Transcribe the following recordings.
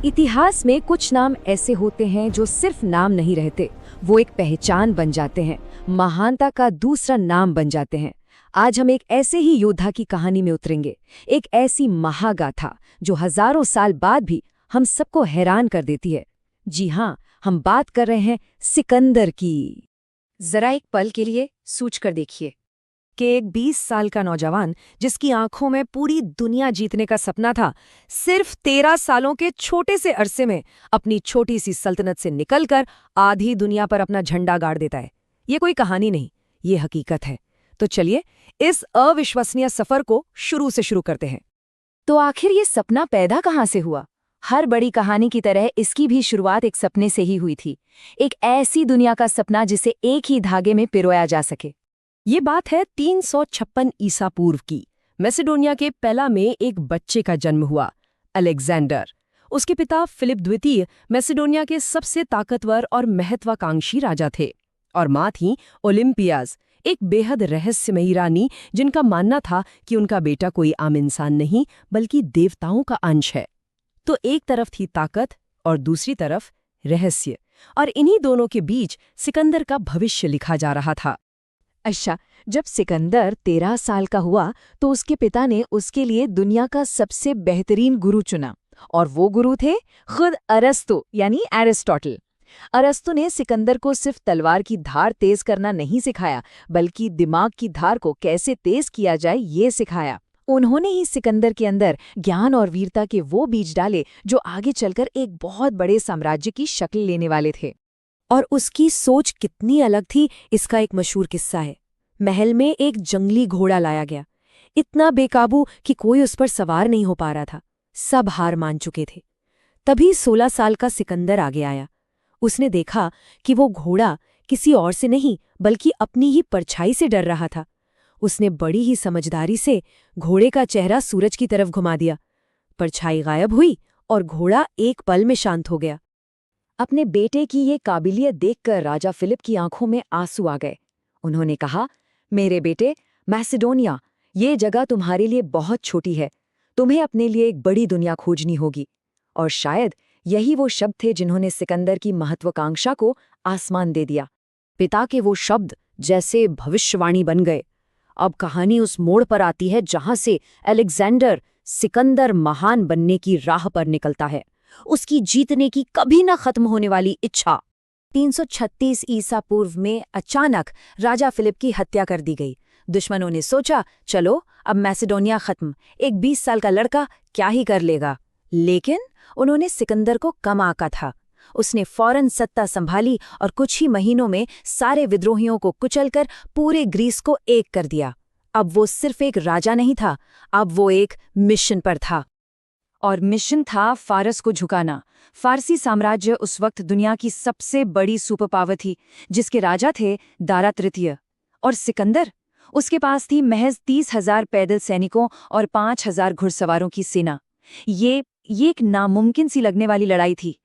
इतिहास में कुछ नाम ऐसे होते हैं जो सिर्फ नाम नहीं रहते, वो एक पहचान बन जाते हैं, महानता का दूसरा नाम बन जाते हैं। आज हम एक ऐसे ही योद्धा की कहानी में उतरेंगे, एक ऐसी महागाथा जो हजारों साल बाद भी हम सबको हैरान कर देती है। जी हाँ, हम बात कर रहे हैं सिकंदर की। जरा एक पल के लिए सोच कर देखिए कि एक 20 साल का नौजवान जिसकी आंखों में पूरी दुनिया जीतने का सपना था, सिर्फ 13 सालों के छोटे से अरसे में अपनी छोटी सी सल्तनत से निकलकर आधी दुनिया पर अपना झंडा गाड़ देता है। ये कोई कहानी नहीं, ये हकीकत है। तो चलिए इस अविश्वसनीय सफर को शुरू से शुरू करते हैं। तो आखिर ये सपना पैदा कहाँ से हुआ? हर बड़ी कहानी की तरह इसकी भी शुरुआत एक सपने से ही हुई थी। एक ऐसी दुनिया का सपना जिसे एक ही धागे में पिरोया जा सके। ये बात है 356 ईसा पूर्व की। मैसेडोनिया के पेला में एक बच्चे का जन्म हुआ, अलेक्जेंडर। उसके पिता फिलिप द्वितीय मैसेडोनिया के सबसे ताकतवर और महत्वाकांक्षी राजा थे, और माँ थी ओलिम्पियाज, एक बेहद रहस्यमयी रानी जिनका मानना था कि उनका बेटा कोई आम इंसान नहीं बल्कि देवताओं का अंश है। तो एक तरफ थी ताकत और दूसरी तरफ रहस्य, और इन्हीं दोनों के बीच सिकंदर का भविष्य लिखा जा रहा था। अच्छा, जब सिकंदर 13 साल का हुआ तो उसके पिता ने उसके लिए दुनिया का सबसे बेहतरीन गुरु चुना, और वो गुरु थे खुद अरस्तु यानी एरिस्टोटल। अरस्तु ने सिकंदर को सिर्फ तलवार की धार तेज करना नहीं सिखाया, बल्कि दिमाग की धार को कैसे तेज किया जाए ये सिखाया। उन्होंने ही सिकंदर के अंदर ज्ञान और वीरता के वो बीज डाले जो आगे चलकर एक बहुत बड़े साम्राज्य की शक्ल लेने वाले थे। और उसकी सोच कितनी अलग थी, इसका एक मशहूर किस्सा है। महल में एक जंगली घोड़ा लाया गया, इतना बेकाबू कि कोई उस पर सवार नहीं हो पा रहा था। सब हार मान चुके थे। तभी 16 साल का सिकंदर आगे आया। उसने देखा कि वो घोड़ा किसी और से नहीं बल्कि अपनी ही परछाई से डर रहा था। उसने बड़ी ही समझदारी से घोड़े का चेहरा सूरज की तरफ घुमा दिया। परछाई गायब हुई और घोड़ा एक पल में शांत हो गया। अपने बेटे की ये काबिलियत देखकर राजा फिलिप की आंखों में आंसू आ गए। उन्होंने कहा, मेरे बेटे, मैसेडोनिया, ये जगह तुम्हारे लिए बहुत छोटी है। तुम्हें अपने लिए एक बड़ी दुनिया खोजनी होगी। और शायद यही वो शब्द थे जिन्होंने सिकंदर की महत्वाकांक्षा को आसमान दे दिया। पिता के वो शब्द जैसे भविष्यवाणी बन गए। अब कहानी उस मोड़ पर आती है जहां से अलेक्जेंडर सिकंदर महान बनने की राह पर निकलता है। उसकी जीतने की कभी न खत्म होने वाली इच्छा। 336 ईसा पूर्व में अचानक राजा फिलिप की हत्या कर दी गई। दुश्मनों ने सोचा, चलो अब मैसेडोनिया खत्म, एक 20 साल का लड़का क्या ही कर लेगा। लेकिन उन्होंने सिकंदर को कम आंका था। उसने फौरन सत्ता संभाली और कुछ ही महीनों में सारे विद्रोहियों को कुचलकर पूरे ग्रीस को एक कर दिया। अब वो सिर्फ एक राजा नहीं था, अब वो एक मिशन पर था। और मिशन था फारस को झुकाना। फारसी साम्राज्य उस वक्त दुनिया की सबसे बड़ी सुपर पावर थी, जिसके राजा थे दारा तृतीय। और सिकंदर, उसके पास थी महज 30,000 पैदल सैनिकों और 5,000 घुड़सवारों की सेना। ये एक नामुमकिन सी लगने वाली लड़ाई थी।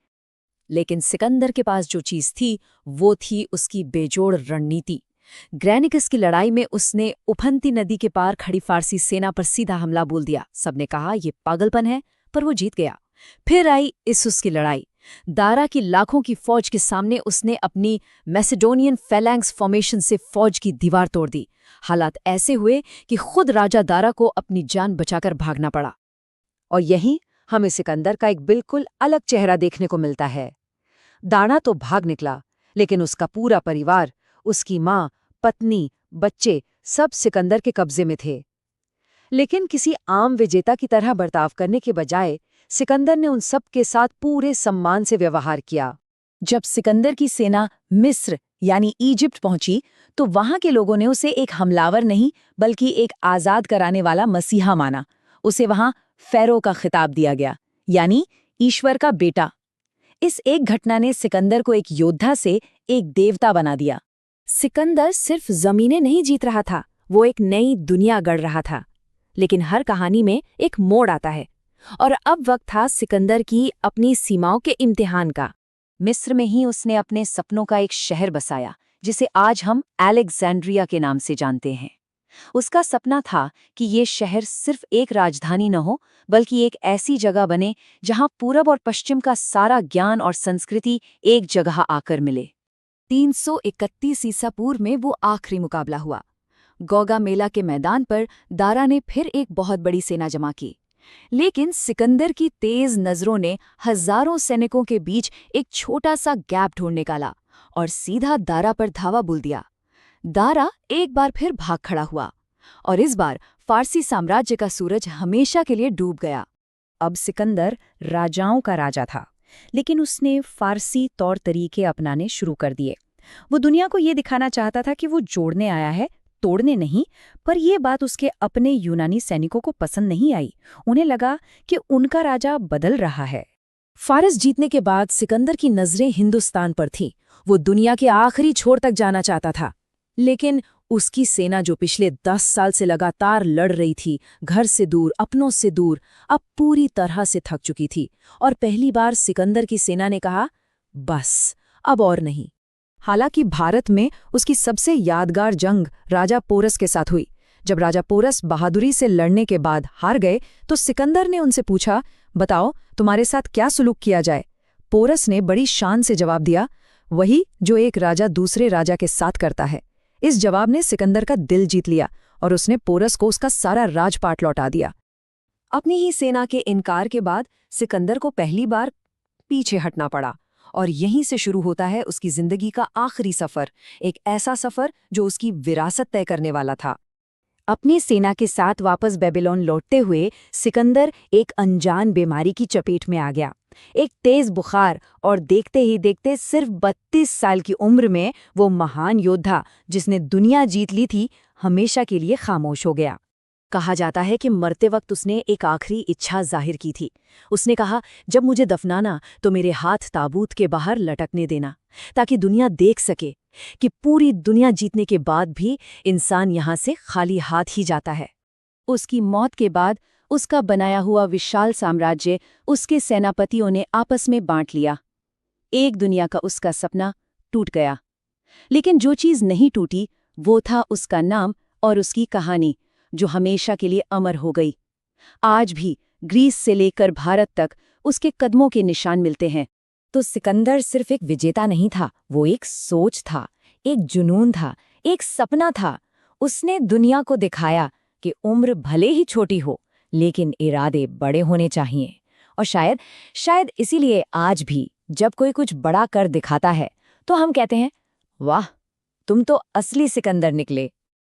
लेकिन सिकंदर के पास जो चीज थी वो थी उसकी बेजोड़ रणनीति। ग्रैनिकस की लड़ाई में उसने उफनती नदी के पार खड़ी फारसी सेना पर सीधा हमला बोल दिया। सबने कहा ये पागलपन है, पर वो जीत गया। फिर आई इस्सुस की लड़ाई। दारा की लाखों की फौज के सामने उसने अपनी मैसेडोनियन फैलैंक्स फॉर्मेशन से फौज की दीवार तोड़ दी। हालात ऐसे हुए कि खुद राजा दारा को अपनी जान बचाकर भागना पड़ा। और यहीं हमें सिकंदर का एक बिल्कुल अलग चेहरा देखने को मिलता है। दारा तो भाग निकला, लेकिन उसका पूरा परिवार, उसकी माँ, पत्नी, बच्चे सब सिकंदर के कब्जे में थे। लेकिन किसी आम विजेता की तरह बर्ताव करने के बजाय सिकंदर ने उन सब के साथ पूरे सम्मान से व्यवहार किया। जब सिकंदर की सेना मिस्र यानी इजिप्ट पहुंची तो वहां के लोगों ने उसे एक हमलावर नहीं बल्कि एक आजाद कराने वाला मसीहा माना। उसे वहां फेरो का खिताब दिया गया, यानी ईश्वर का बेटा। इस एक घटना ने सिकंदर को एक योद्धा से एक देवता बना दिया। सिकंदर सिर्फ जमीनें नहीं जीत रहा था, वो एक नई दुनिया गढ़ रहा था। लेकिन हर कहानी में एक मोड़ आता है, और अब वक्त था सिकंदर की अपनी सीमाओं के इम्तिहान का। मिस्र में ही उसने अपने सपनों का एक शहर बसाया, जिसे आज हम अलेक्जेंड्रिया के नाम से जानते हैं। उसका सपना था कि ये शहर सिर्फ एक राजधानी न हो, बल्कि एक ऐसी जगह बने जहां पूरब और पश्चिम का सारा ज्ञान और संस्कृति एक जगह आकर मिले। 331 ईसा पूर्व में वो आखिरी मुकाबला हुआ। गौगा मेला के मैदान पर दारा ने फिर एक बहुत बड़ी सेना जमा की। लेकिन सिकंदर की तेज नजरों ने हजारों सैनिकों के बीच एक छोटा सा गैप ढूंढ निकाला और सीधा दारा पर धावा बोल दिया। दारा एक बार फिर भाग खड़ा हुआ और इस बार फारसी साम्राज्य का सूरज हमेशा के लिए डूब गया। अब सिकंदर राजाओं का राजा था, लेकिन उसने फारसी तौर तरीके अपनाने शुरू कर दिए। वो दुनिया को ये दिखाना चाहता था कि वो जोड़ने आया है, तोड़ने नहीं। पर ये बात उसके अपने यूनानी सैनिकों को पसंद नहीं आई। उन्हें लगा कि उनका राजा बदल रहा है। फारस जीतने के बाद सिकंदर की नजरें हिंदुस्तान पर थीं। वो दुनिया के आखिरी छोर तक जाना चाहता था। लेकिन उसकी सेना जो पिछले 10 साल से लगातार लड़ रही थी, घर से दूर, अपनों से दूर, अब पूरी तरह से थक चुकी थी। और पहली बार सिकंदर की सेना ने कहा, बस अब और नहीं। हालांकि भारत में उसकी सबसे यादगार जंग राजा पोरस के साथ हुई। जब राजा पोरस बहादुरी से लड़ने के बाद हार गए तो सिकंदर ने उनसे पूछा, बताओ तुम्हारे साथ क्या सुलूक किया जाए। पोरस ने बड़ी शान से जवाब दिया, वही जो एक राजा दूसरे राजा के साथ करता है। इस जवाब ने सिकंदर का दिल जीत लिया और उसने पोरस को उसका सारा राजपाट लौटा दिया। अपनी ही सेना के इनकार के बाद सिकंदर को पहली बार पीछे हटना पड़ा और यहीं से शुरू होता है उसकी जिंदगी का आखिरी सफर, एक ऐसा सफर जो उसकी विरासत तय करने वाला था। अपनी सेना के साथ वापस बेबीलोन लौटते हुए सिकंदर एक अनजान बीमारी की चपेट में आ गया। एक तेज बुखार, और देखते ही देखते सिर्फ 32 साल की उम्र में वो महान योद्धा जिसने दुनिया जीत ली थी, हमेशा के लिए खामोश हो गया। कहा जाता है कि मरते वक्त उसने एक आखिरी इच्छा जाहिर की थी। उसने कहा, जब मुझे दफनाना तो मेरे हाथ ताबूत के बाहर लटकने देना, ताकि दुनिया देख सके कि पूरी दुनिया जीतने के बाद भी इंसान यहाँ से खाली हाथ ही जाता है। उसकी मौत के बाद उसका बनाया हुआ विशाल साम्राज्य उसके सेनापतियों ने आपस में बांट लिया। एक दुनिया का उसका सपना टूट गया। लेकिन जो चीज़ नहीं टूटी वो था उसका नाम और उसकी कहानी, जो हमेशा के लिए अमर हो गई। आज भी ग्रीस से लेकर भारत तक उसके कदमों के निशान मिलते हैं। तो सिकंदर सिर्फ एक विजेता नहीं था, वो एक सोच था, एक जुनून था, एक सपना था। उसने दुनिया को दिखाया कि उम्र भले ही छोटी हो, लेकिन इरादे बड़े होने चाहिए। और शायद इसीलिए आज भी जब कोई कुछ बड़ा कर दिखाता है तो हम कहते हैं, वाह, तुम तो असली सिकंदर निकले।